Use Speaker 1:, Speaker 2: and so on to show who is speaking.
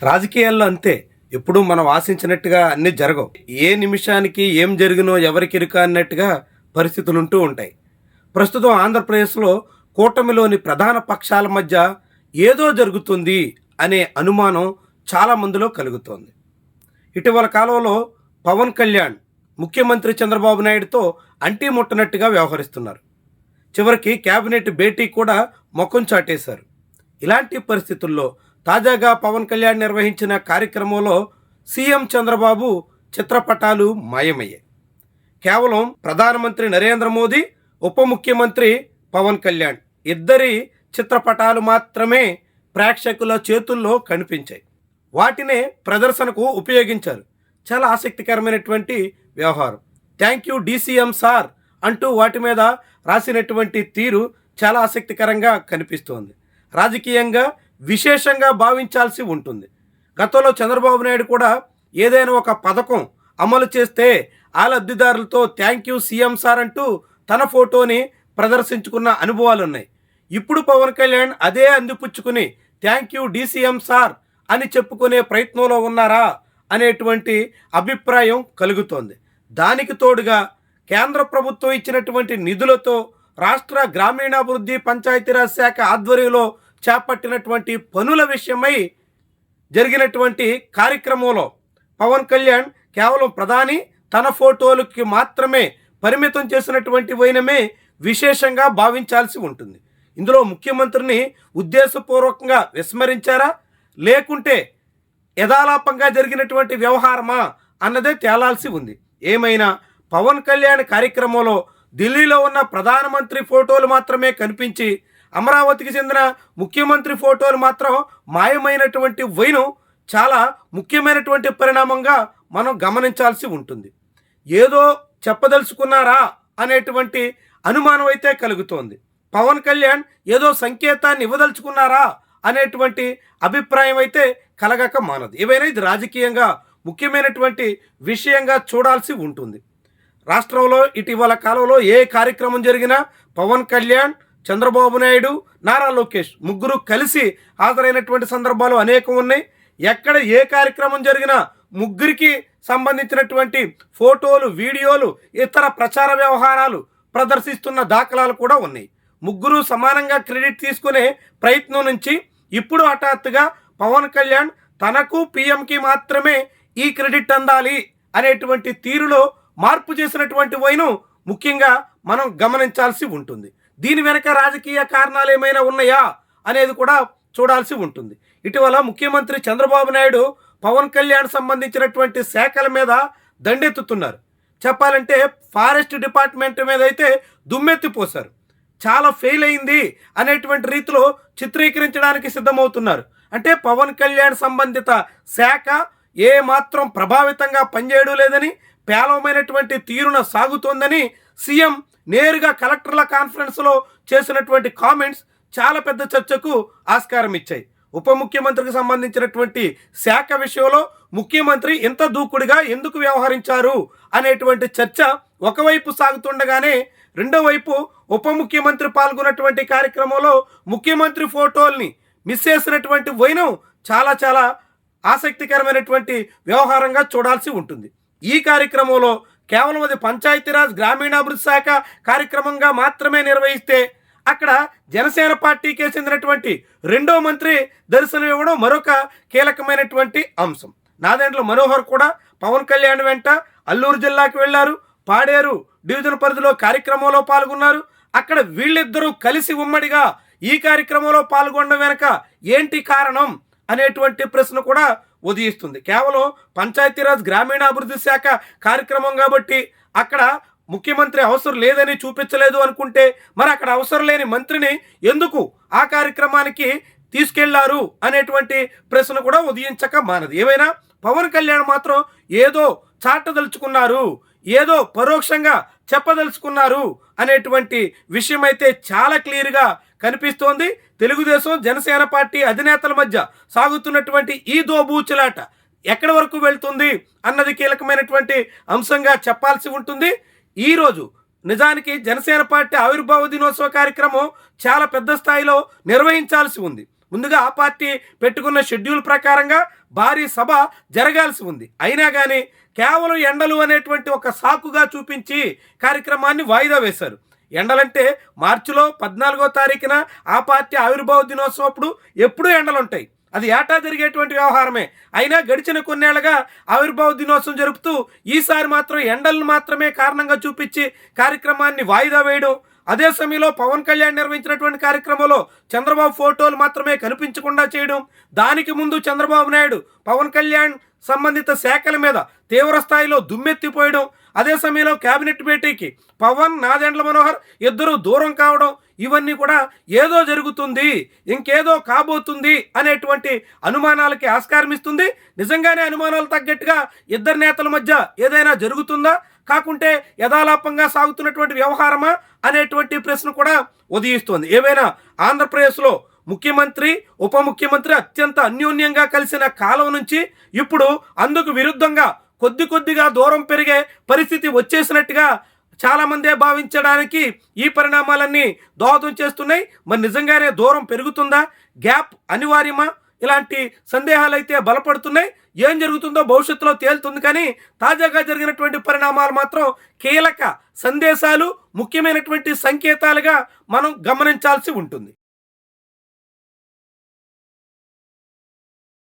Speaker 1: రాజకీయాల్లో అంతే. ఎప్పుడూ మనం ఆశించినట్టుగా అన్నీ జరగవు. ఏ నిమిషానికి ఏం జరిగినో ఎవరికెరుక అన్నట్టుగా పరిస్థితులుంటూ ఉంటాయి. ప్రస్తుతం ఆంధ్రప్రదేశ్లో కూటమిలోని ప్రధాన పక్షాల మధ్య ఏదో జరుగుతుంది అనే అనుమానం చాలా మందిలో కలుగుతోంది. ఇటీవల కాలంలో పవన్ కళ్యాణ్ ముఖ్యమంత్రి చంద్రబాబు నాయుడుతో అంటీ ముట్టనట్టుగా వ్యవహరిస్తున్నారు. చివరికి కేబినెట్ భేటీ కూడా ముఖం చాటేశారు. ఇలాంటి పరిస్థితుల్లో తాజాగా పవన్ కళ్యాణ్ నిర్వహించిన కార్యక్రమంలో సీఎం చంద్రబాబు చిత్రపటాలు మాయమయ్యాయి. కేవలం ప్రధానమంత్రి నరేంద్ర మోదీ, ఉప ముఖ్యమంత్రి పవన్ కళ్యాణ్ ఇద్దరి చిత్రపటాలు మాత్రమే ప్రేక్షకుల చేతుల్లో కనిపించాయి. వాటినే ప్రదర్శనకు ఉపయోగించారు. చాలా ఆసక్తికరమైనటువంటి వ్యవహారం. థ్యాంక్ యూ డీసీఎం సార్ అంటూ వాటి మీద రాసినటువంటి తీరు చాలా ఆసక్తికరంగా కనిపిస్తోంది. రాజకీయంగా విశేషంగా భావించాల్సి ఉంటుంది. గతంలో చంద్రబాబు నాయుడు కూడా ఏదైనా ఒక పథకం అమలు చేస్తే ఆ లబ్ధిదారులతో థ్యాంక్ యూ సీఎం సార్ అంటూ తన ఫోటోని ప్రదర్శించుకున్న అనుభవాలు ఉన్నాయి. ఇప్పుడు పవన్ కళ్యాణ్ అదే అందిపుచ్చుకుని థ్యాంక్ యూ డీసీఎం సార్ అని చెప్పుకునే ప్రయత్నంలో ఉన్నారా అనేటువంటి అభిప్రాయం కలుగుతోంది. దానికి తోడుగా కేంద్ర ప్రభుత్వం ఇచ్చినటువంటి నిధులతో రాష్ట్ర గ్రామీణాభివృద్ధి పంచాయతీరాజ్ శాఖ ఆధ్వర్యంలో చేపట్టినటువంటి పనుల విషయమై జరిగినటువంటి కార్యక్రమంలో పవన్ కళ్యాణ్ కేవలం ప్రధాని తన ఫోటోలకి మాత్రమే పరిమితం చేసినటువంటి వైనమే విశేషంగా భావించాల్సి ఉంటుంది. ఇందులో ముఖ్యమంత్రిని ఉద్దేశపూర్వకంగా విస్మరించారా, లేకుంటే యథాలాపంగా జరిగినటువంటి వ్యవహారమా అన్నదే తేలాల్సి ఉంది. ఏమైనా పవన్ కళ్యాణ్ కార్యక్రమంలో ఢిల్లీలో ఉన్న ప్రధానమంత్రి ఫోటోలు మాత్రమే కనిపించి అమరావతికి చెందిన ముఖ్యమంత్రి ఫోటోలు మాత్రం మాయమైనటువంటి వైనం చాలా ముఖ్యమైనటువంటి పరిణామంగా మనం గమనించాల్సి ఉంటుంది. ఏదో చెప్పదలుచుకున్నారా అనేటువంటి అనుమానం అయితే కలుగుతోంది. పవన్ కళ్యాణ్ ఏదో సంకేతాన్ని ఇవ్వదలుచుకున్నారా అనేటువంటి అభిప్రాయం అయితే కలగక మానదు. ఏవైనా ఇది రాజకీయంగా ముఖ్యమైనటువంటి విషయంగా చూడాల్సి ఉంటుంది. రాష్ట్రంలో ఇటీవల కాలంలో ఏ కార్యక్రమం జరిగినా పవన్ కళ్యాణ్, చంద్రబాబు నాయుడు, నారా లోకేష్ ముగ్గురు కలిసి హాజరైనటువంటి సందర్భాలు అనేకం ఉన్నాయి. ఎక్కడ ఏ కార్యక్రమం జరిగినా ముగ్గురికి సంబంధించినటువంటి ఫోటోలు, వీడియోలు, ఇతర ప్రచార వ్యవహారాలు ప్రదర్శిస్తున్న దాఖలాలు కూడా ఉన్నాయి. ముగ్గురు సమానంగా క్రెడిట్ తీసుకునే ప్రయత్నం నుంచి ఇప్పుడు హఠాత్తుగా పవన్ కళ్యాణ్ తనకు పీఎంకి మాత్రమే ఈ క్రెడిట్ అందాలి అనేటువంటి తీరులో మార్పు చేసినటువంటి వైను ముఖ్యంగా మనం గమనించాల్సి ఉంటుంది. దీని వెనక రాజకీయ కారణాలు ఏమైనా ఉన్నాయా అనేది కూడా చూడాల్సి ఉంటుంది. ఇటీవల ముఖ్యమంత్రి చంద్రబాబు నాయుడు పవన్ కళ్యాణ్ సంబంధించినటువంటి శాఖల మీద దండెత్తుతున్నారు. చెప్పాలంటే ఫారెస్ట్ డిపార్ట్మెంట్ మీద అయితే దుమ్మెత్తిపోశారు. చాలా ఫెయిల్ అయింది అనేటువంటి రీతిలో చిత్రీకరించడానికి సిద్ధమవుతున్నారు. అంటే పవన్ కళ్యాణ్ సంబంధిత శాఖ ఏ మాత్రం ప్రభావితంగా పనిచేయడం లేదని, పేలవమైనటువంటి తీరున సాగుతోందని సీఎం నేరుగా కలెక్టర్ల కాన్ఫరెన్స్లో చేసినటువంటి కామెంట్స్ చాలా పెద్ద చర్చకు ఆస్కారం ఇచ్చాయి. ఉప ముఖ్యమంత్రికి సంబంధించినటువంటి శాఖ విషయంలో ముఖ్యమంత్రి ఇంత దూకుడుగా ఎందుకు వ్యవహరించారు అనేటువంటి చర్చ ఒకవైపు సాగుతుండగానే రెండో వైపు ఉప ముఖ్యమంత్రి పాల్గొన్నటువంటి కార్యక్రమంలో ముఖ్యమంత్రి ఫోటోల్ని మిస్ చేసినటువంటి వైనం చాలా చాలా ఆసక్తికరమైనటువంటి వ్యవహారంగా చూడాల్సి ఉంటుంది. ఈ కార్యక్రమంలో కేవలం అది పంచాయతీరాజ్ గ్రామీణాభివృద్ధి శాఖ కార్యక్రమంగా మాత్రమే నిర్వహిస్తే అక్కడ జనసేన పార్టీకి చెందినటువంటి రెండో మంత్రి దర్శనం ఇవ్వడం మరొక కీలకమైనటువంటి అంశం. నాదెండ్ల మనోహర్ కూడా పవన్ కళ్యాణ్ వెంట అల్లూరు జిల్లాకి వెళ్లారు. పాడేరు డివిజన్ పరిధిలో కార్యక్రమంలో పాల్గొన్నారు. అక్కడ వీళ్ళిద్దరూ కలిసి ఉమ్మడిగా ఈ కార్యక్రమంలో పాల్గొనడం వెనక ఏంటి కారణం అనేటువంటి ప్రశ్న కూడా ఉదయిస్తుంది. కేవలం పంచాయతీరాజ్ గ్రామీణాభివృద్ధి శాఖ కార్యక్రమం కాబట్టి అక్కడ ముఖ్యమంత్రి అవసరం లేదని చూపించలేదు అనుకుంటే మరి అక్కడ అవసరం లేని మంత్రిని ఎందుకు ఆ కార్యక్రమానికి తీసుకెళ్లారు అనేటువంటి ప్రశ్న కూడా ఉదయించక మానదు. ఏమైనా పవన్ కళ్యాణ్ మాత్రం ఏదో చాటదలుచుకున్నారు, ఏదో పరోక్షంగా చెప్పదలుచుకున్నారు అనేటువంటి విషయం అయితే చాలా క్లియర్గా కనిపిస్తోంది. తెలుగుదేశం జనసేన పార్టీ అధినేతల మధ్య సాగుతున్నటువంటి ఈ దోబూచులాట ఎక్కడి వరకు వెళ్తుంది అన్నది కీలకమైనటువంటి అంశంగా చెప్పాల్సి ఉంటుంది. ఈరోజు నిజానికి జనసేన పార్టీ ఆవిర్భావ దినోత్సవ కార్యక్రమం చాలా పెద్ద స్థాయిలో నిర్వహించాల్సి ఉంది. ముందుగా ఆ పార్టీ పెట్టుకున్న షెడ్యూల్ ప్రకారంగా భారీ సభ జరగాల్సి ఉంది. అయినా కానీ కేవలం ఎండలు అనేటువంటి ఒక సాకుగా చూపించి కార్యక్రమాన్ని వాయిదా వేశారు. ఎండలంటే మార్చిలో 14వ తారీఖున ఆ పార్టీ ఆవిర్భావ దినోత్సవం అప్పుడు ఎప్పుడూ ఎండలుంటాయి. అది ఏటా జరిగేటువంటి వ్యవహారమే. అయినా గడిచిన కొన్నేళ్లుగా ఆవిర్భావ దినోత్సవం జరుపుతూ ఈసారి మాత్రం ఎండలను మాత్రమే కారణంగా చూపించి కార్యక్రమాన్ని వాయిదా వేయడం, అదే సమయంలో పవన్ కళ్యాణ్ నిర్వహించినటువంటి కార్యక్రమంలో చంద్రబాబు ఫోటోలు మాత్రమే కనిపించకుండా చేయడం, దానికి ముందు చంద్రబాబు నాయుడు పవన్ కళ్యాణ్ సంబంధిత శాఖల మీద తీవ్ర స్థాయిలో దుమ్మెత్తిపోయడం, అదే సమయంలో కేబినెట్ భేటీకి పవన్ నాదెండ్ల మనోహర్ ఇద్దరు దూరం కావడం, ఇవన్నీ కూడా ఏదో జరుగుతుంది, ఇంకేదో కాబోతుంది అనేటువంటి అనుమానాలకి ఆస్కారం ఇస్తుంది. నిజంగానే అనుమానాలు తగ్గట్టుగా ఇద్దరు నేతల మధ్య ఏదైనా జరుగుతుందా, కాకుంటే యథాలాపంగా సాగుతున్నటువంటి వ్యవహారమా అనేటువంటి ప్రశ్న కూడా ఉదయిస్తోంది. ఏమైనా ఆంధ్రప్రదేశ్లో ముఖ్యమంత్రి ఉప ముఖ్యమంత్రి అత్యంత అన్యోన్యంగా కలిసిన కాలం నుంచి ఇప్పుడు అందుకు విరుద్ధంగా కొద్దిగా దూరం పెరిగే పరిస్థితి వచ్చేసినట్టుగా చాలామందే భావించడానికి ఈ పరిణామాలన్నీ దోహదం చేస్తున్నాయి. మరి నిజంగానే దూరం పెరుగుతుందా, గ్యాప్ అనివార్యమా, ఇలాంటి సందేహాలు అయితే బలపడుతున్నాయి. ఏం జరుగుతుందో భవిష్యత్తులో తేలుతుంది. కానీ తాజాగా జరిగినటువంటి పరిణామాలు మాత్రం కీలక సందేశాలు, ముఖ్యమైనటువంటి సంకేతాలుగా మనం గమనించాల్సి ఉంటుంది.